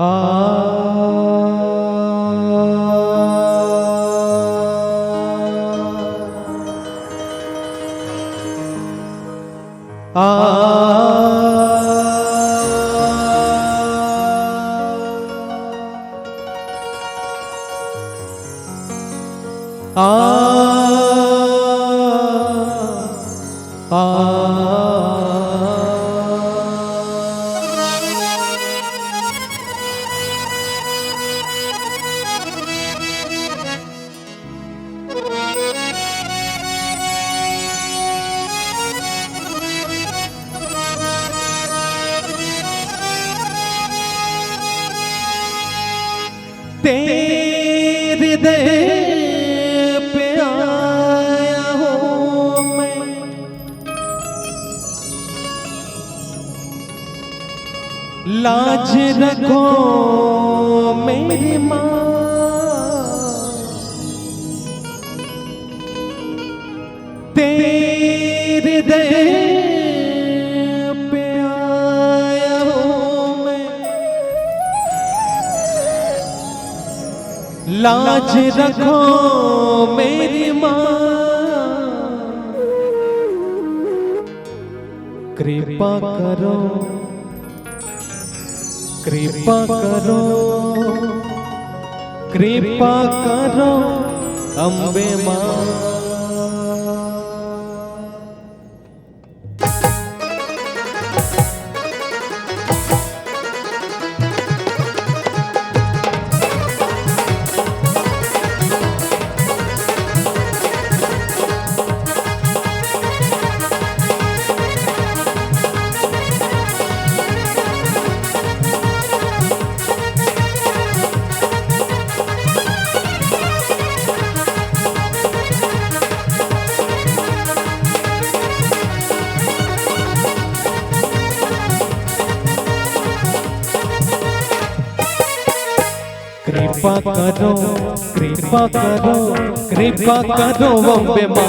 आ तेरे दर पे आया हूँ मैं, लाज रखो मेरी माँ। तेरे दर पे आया हूँ मैं, लाज रखो मेरी माँ। कृपा करो, कृपा करो, कृपा करो अम्बे माँ। कृपा करो, कृपा करो, कृपा करो अम्बे माँ।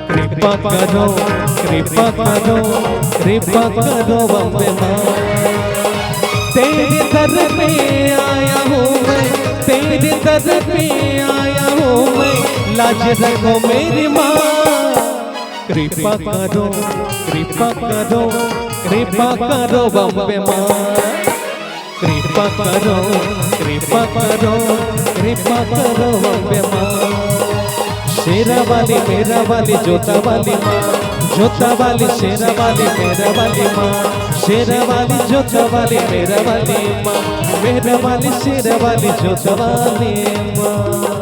कृपा करो, कृपा करो, कृपा करो अम्बे माँ। तेरे दर पे आया हूँ मैं, तेरे दर पे आया हूँ मैं, लाज रखो मेरी माँ। कृपा करो, कृपा करो, कृपा करो अम्बे माँ। कृपा करो, कृपा करो, कृपा करो अम्बे माँ। शेरा वाली मेरा वाली जोता वाली माँ, जोता वाली शेरा वाली मेरा वाली माँ। शेरा वाली जोता वाली मेरा वाली माँ, मेरा वाली शेरा वाली जोता वाली माँ।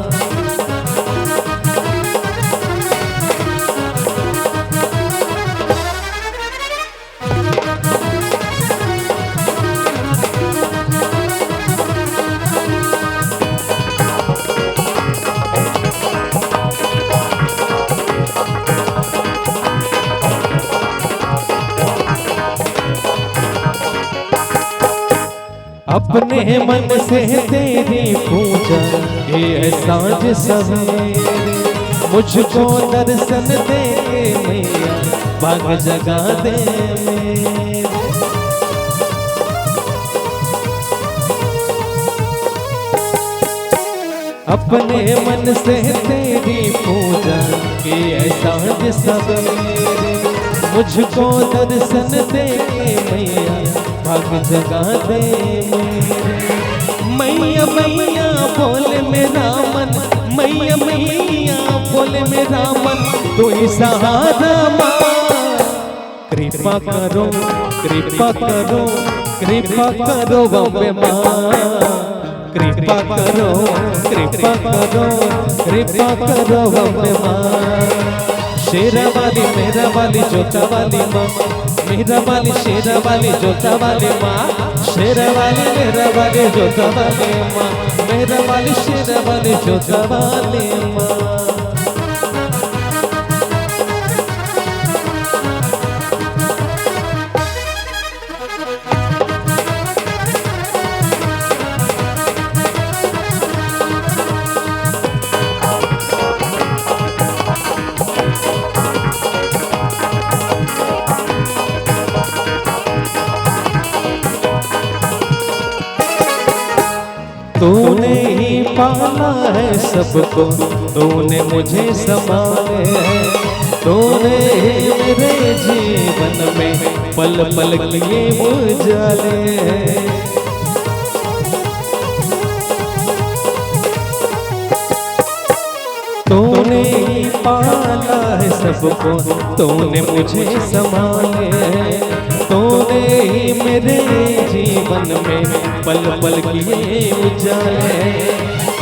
अपने मन से तेरी पूजा ये सांझ सवेरे, मुझको दर्शन दे मैया भाग जगा दे मेरे। अपने मन से तेरी पूजा ये सांझ सवेरे, मुझको दर्शन दे मैया भाग जगा दे मेरे। मैया मैया बोले मेरा मन, मैया मैया बोले मेरा मन, तू ही सहारा माँ। कृपा करो, कृपा करो, कृपा करो अम्बे माँ। कृपा करो, कृपा करो, कृपा करो अम्बे माँ। शेरा वाली मेरा वाली जोता वाली माँ, मेरा वाली शेरा वाली जोता वाली माँ। शेरा वाली मेरा वाली जोता वाली माँ, मेरा वाली शेरा वाली जोता वाली माँ। पाला है सबको, तूने मुझे संभाले है, तूने मेरे जीवन में पल पल किए उजाले हैं। तूने पाला है सबको, तूने मुझे संभाले है, तूने मेरे जीवन में पल पल किए उजाले।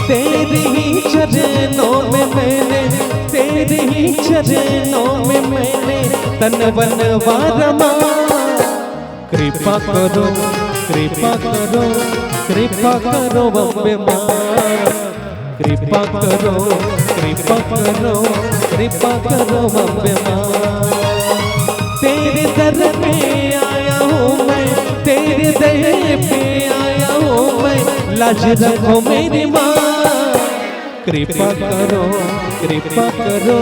तेरी ही चरणों में मैंने, तेरी ही चरणों में मैंने तन बन वारमा। कृपा करो, कृपा करो, कृपा करो अम्बे माँ, कृपा करो, कृपा करो, कृपा करो अम्बे माँ। तेरे दर पे आया हूँ मैं, तेरे दर पे आया हूँ मैं, लाज रखो मेरी माँ। कृपा करो, कृपा करो,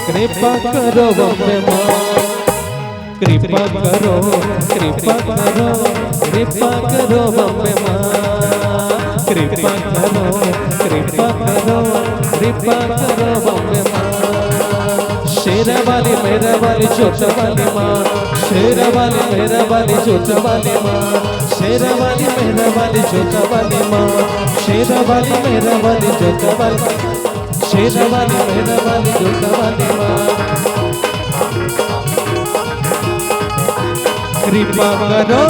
कृपा करो अम्बे माँ, कृपा करो, कृपा करो, कृपा करो अम्बे माँ, कृपा करो, कृपा करो, कृपा करो अम्बे माँ। शेरा वाली मेरा वाली छोटा वाली माँ, शेरा वाली मेरा वाली छोटा वाली माँ, शेरा वाली मेरा वाली छोटा वाली माँ, शेरा वाली मेरा वाली छोटा वाली, शेरा वाली मेरा वाली छोटा वाली माँ। कृपा करो,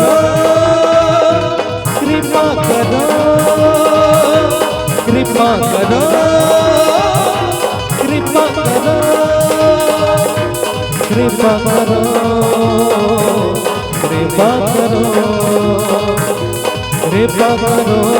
कृपा करो, कृपा करो, कृपा करो, कृपा करो, कृपा करो, कृपा करो।